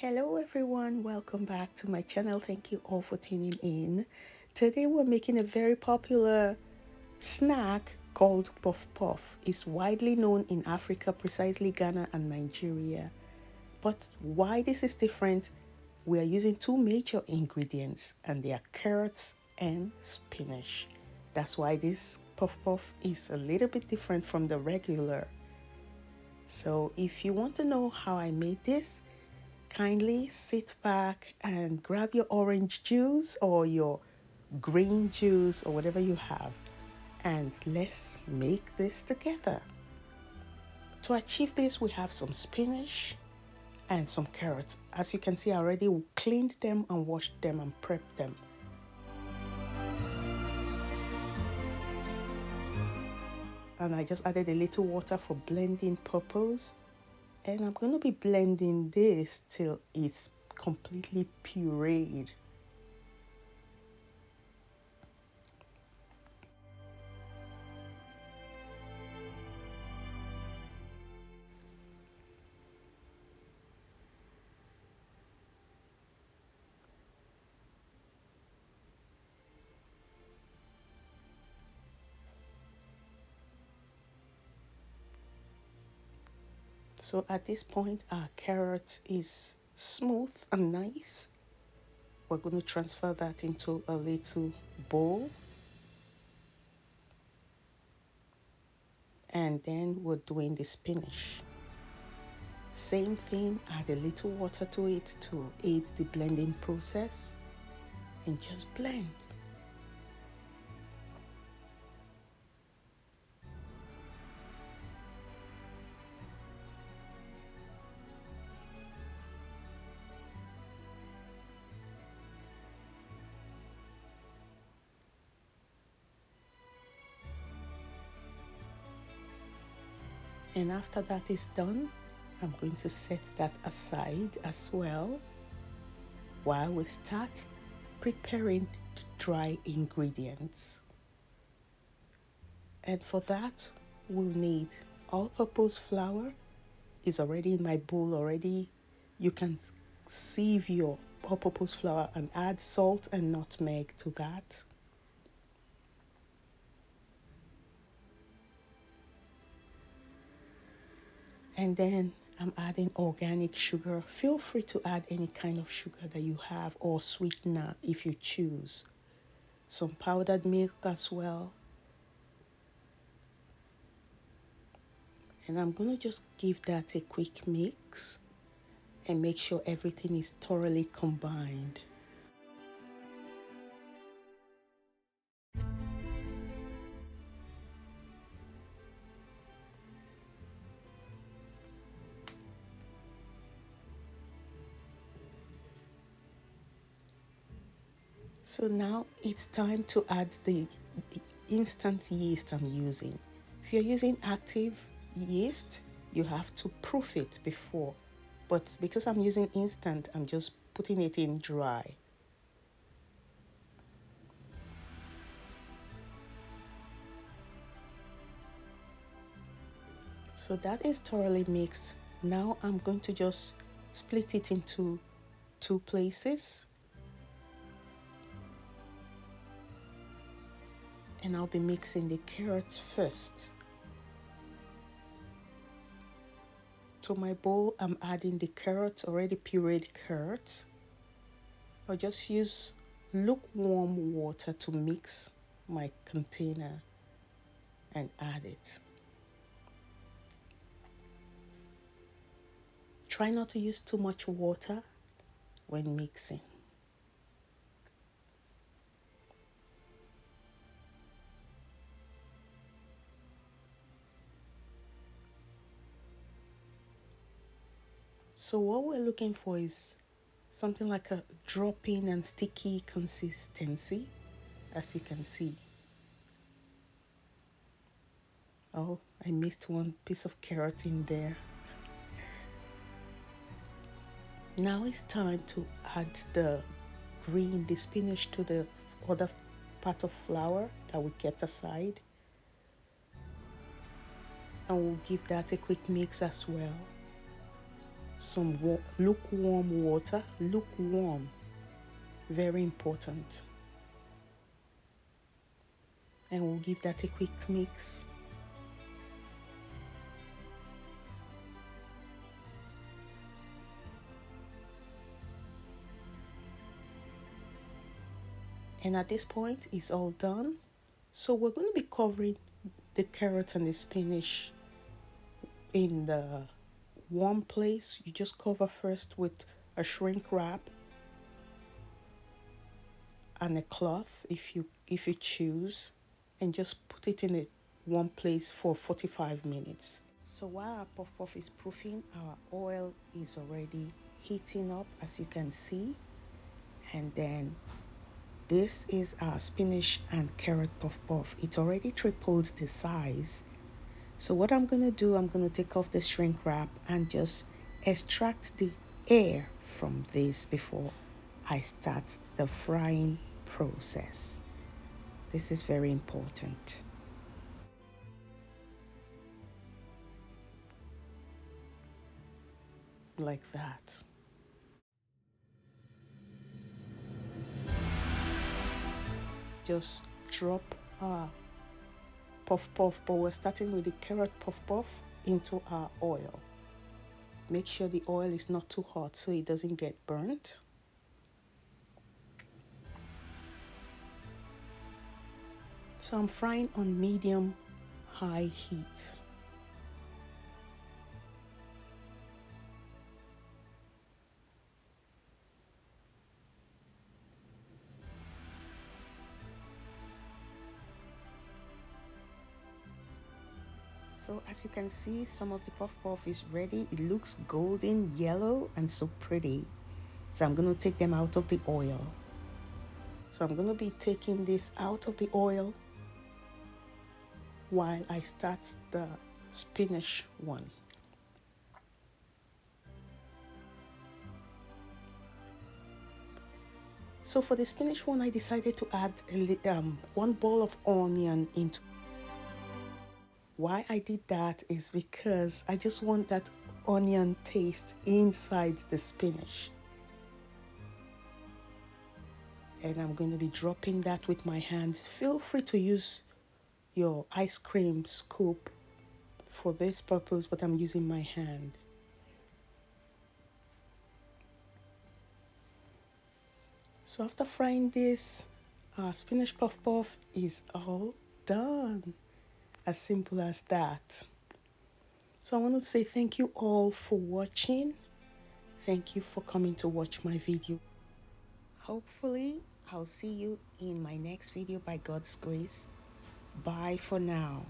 Hello everyone, welcome back to my channel. Thank you all for tuning in. Today we're making a very popular snack called puff puff. It's widely known in Africa, precisely Ghana and Nigeria. But why this is different, we are using two major ingredients and they are carrots and spinach. That's why this puff puff is a little bit different from the regular. So if you want to know how I made this, kindly sit back and grab your orange juice or your green juice or whatever you have, and let's make this together. To achieve this, we have some spinach and some carrots. As you can see, I already cleaned them and washed them and prepped them. And I just added a little water for blending purpose. And I'm going to be blending this till it's completely pureed. So at this point, our carrot is smooth and nice. We're going to transfer that into a little bowl. And then we're doing the spinach. Same thing, add a little water to it to aid the blending process and just blend. And after that is done, I'm going to set that aside as well while we start preparing the dry ingredients. And for that, we'll need all-purpose flour. Is already in my bowl already. You can sieve your all-purpose flour and add salt and nutmeg to that. And then I'm adding organic sugar. Feel free to add any kind of sugar that you have or sweetener if you choose. Some powdered milk as well. And I'm going to just give that a quick mix and make sure everything is thoroughly combined. So now it's time to add the instant yeast I'm using. If you're using active yeast, you have to proof it before. But because I'm using instant, I'm just putting it in dry. So that is thoroughly mixed. Now I'm going to just split it into two places. And I'll be mixing the carrots first. To my bowl, I'm adding the carrots, already pureed carrots. I'll just use lukewarm water to mix my container and add it. Try not to use too much water when mixing. So what we're looking for is something like a dropping and sticky consistency, as you can see. Oh, I missed one piece of carrot in there. Now it's time to add the spinach to the other part of flour that we kept aside. And we'll give that a quick mix as well. some lukewarm water. Lukewarm, very important. And we'll give that a quick mix. And at this point, it's all done. So we're going to be covering the carrot and the spinach in the warm place. You just cover first with a shrink wrap and a cloth if you choose, and just put it in a warm place for 45 minutes. So while our puff puff is proofing, our oil is already heating up, as you can see. And then this is our spinach and carrot puff puff. It already tripled the size. So what I'm going to do, I'm going to take off the shrink wrap and just extract the air from this before I start the frying process. This is very important. Like that. Just drop our puff puff, but we're starting with the carrot puff puff into our oil. Make sure the oil is not too hot so it doesn't get burnt. So I'm frying on medium high heat. So as you can see, some of the puff puff is ready. It looks golden yellow and so pretty. So I'm going to take them out of the oil. So I'm going to be taking this out of the oil while I start the spinach one. So for the spinach one, I decided to add 1 ball of onion into. Why I did that is because I just want that onion taste inside the spinach. And I'm going to be dropping that with my hands. Feel free to use your ice cream scoop for this purpose, but I'm using my hand. So after frying this, our spinach puff puff is all done. As simple as that. So I want to say thank you all for watching. Thank you for coming to watch my video. Hopefully, I'll see you in my next video by God's grace. Bye for now.